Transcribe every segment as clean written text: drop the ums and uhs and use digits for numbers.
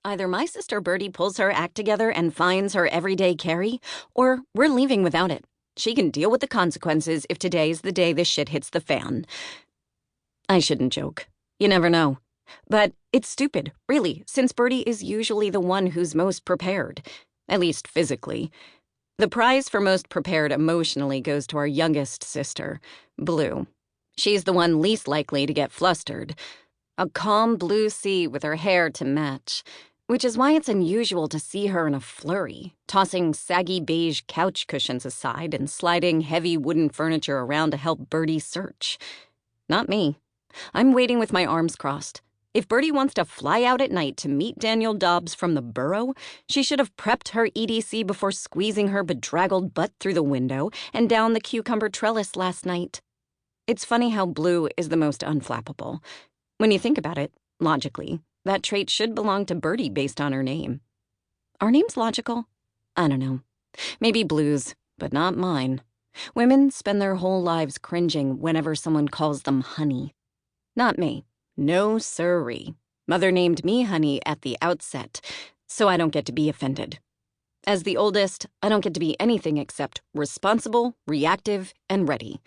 Either my sister Birdie pulls her act together and finds her everyday carry, or we're leaving without it. She can deal with the consequences if today's the day this shit hits the fan. I shouldn't joke. You never know. But it's stupid, really, since Birdie is usually the one who's most prepared. At least physically. The prize for most prepared emotionally goes to our youngest sister, Blue. She's the one least likely to get flustered. A calm blue sea with her hair to match, which is why it's unusual to see her in a flurry, tossing saggy beige couch cushions aside and sliding heavy wooden furniture around to help Birdie search. Not me. I'm waiting with my arms crossed. If Birdie wants to fly out at night to meet Daniel Dobbs from the burrow, she should have prepped her EDC before squeezing her bedraggled butt through the window and down the cucumber trellis last night. It's funny how Blue is the most unflappable. When you think about it, logically, that trait should belong to Birdie based on her name. Are names logical? I don't know. Maybe Blue's, but not mine. Women spend their whole lives cringing whenever someone calls them honey. Not me. No sirree. Mother named me Honey at the outset, so I don't get to be offended. As the oldest, I don't get to be anything except responsible, reactive, and ready.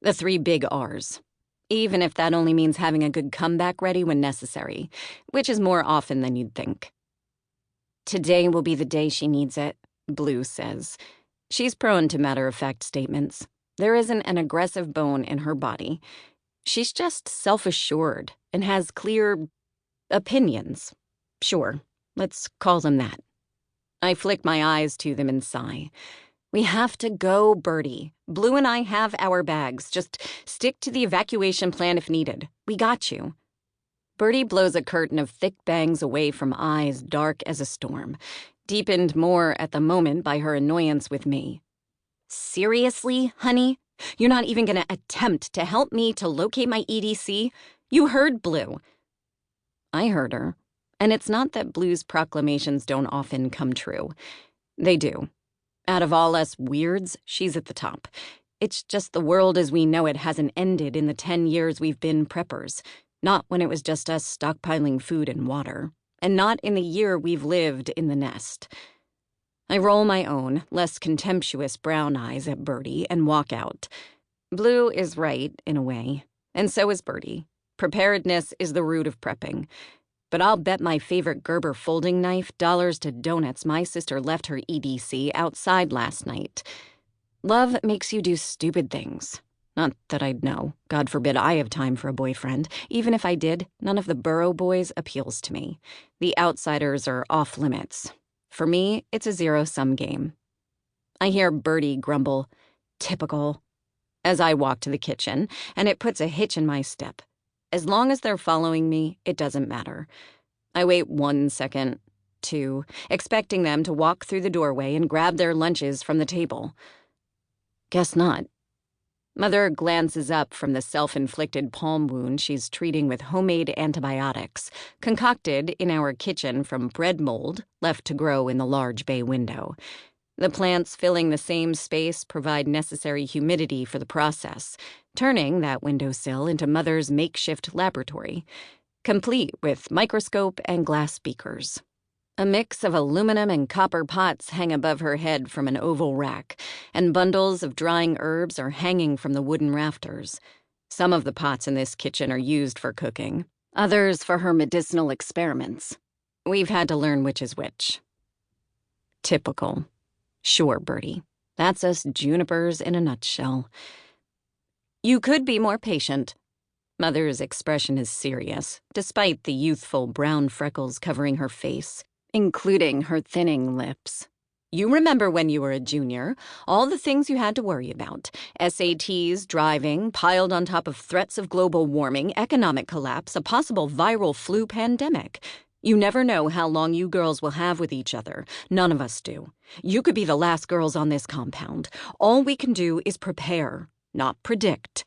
The 3 big R's. Even if that only means having a good comeback ready when necessary, which is more often than you'd think. Today will be the day she needs it, Blue says. She's prone to matter-of-fact statements. There isn't an aggressive bone in her body. She's just self-assured and has clear opinions. Sure, let's call them that. I flick my eyes to them and sigh. We have to go, Birdie. Blue and I have our bags. Just stick to the evacuation plan if needed. We got you. Birdie blows a curtain of thick bangs away from eyes dark as a storm, deepened more at the moment by her annoyance with me. Seriously, honey? You're not even going to attempt to help me to locate my EDC? You heard Blue. I heard her. And it's not that Blue's proclamations don't often come true. They do. Out of all us weirds, she's at the top. It's just the world as we know it hasn't ended in the 10 years we've been preppers. Not when it was just us stockpiling food and water. And not in the year we've lived in the nest. I roll my own, less contemptuous brown eyes at Birdie and walk out. Blue is right, in a way. And so is Birdie. Preparedness is the root of prepping. But I'll bet my favorite Gerber folding knife dollars to donuts my sister left her EDC outside last night. Love makes you do stupid things. Not that I'd know. God forbid I have time for a boyfriend. Even if I did, none of the Burrow boys appeals to me. The outsiders are off limits. For me, it's a zero-sum game. I hear Birdie grumble, "Typical," as I walk to the kitchen, and it puts a hitch in my step. As long as they're following me, it doesn't matter. I wait 1 second, 2, expecting them to walk through the doorway and grab their lunches from the table. Guess not. Mother glances up from the self-inflicted palm wound she's treating with homemade antibiotics, concocted in our kitchen from bread mold left to grow in the large bay window. The plants filling the same space provide necessary humidity for the process, turning that windowsill into Mother's makeshift laboratory, complete with microscope and glass beakers. A mix of aluminum and copper pots hang above her head from an oval rack, and bundles of drying herbs are hanging from the wooden rafters. Some of the pots in this kitchen are used for cooking, others for her medicinal experiments. We've had to learn which is which. Typical. Sure, Birdie. That's us Junipers in a nutshell. You could be more patient. Mother's expression is serious, despite the youthful brown freckles covering her face, including her thinning lips. You remember when you were a junior, all the things you had to worry about. SATs, driving, piled on top of threats of global warming, economic collapse, a possible viral flu pandemic. You never know how long you girls will have with each other. None of us do. You could be the last girls on this compound. All we can do is prepare, not predict.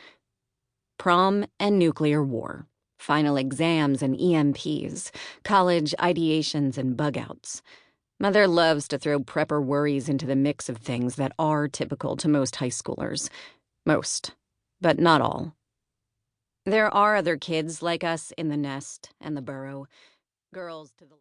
Prom and nuclear war. Final exams and EMPs, college ideations and bug-outs. Mother loves to throw prepper worries into the mix of things that are typical to most high schoolers. Most, but not all. There are other kids like us in the nest and the burrow. Girls to the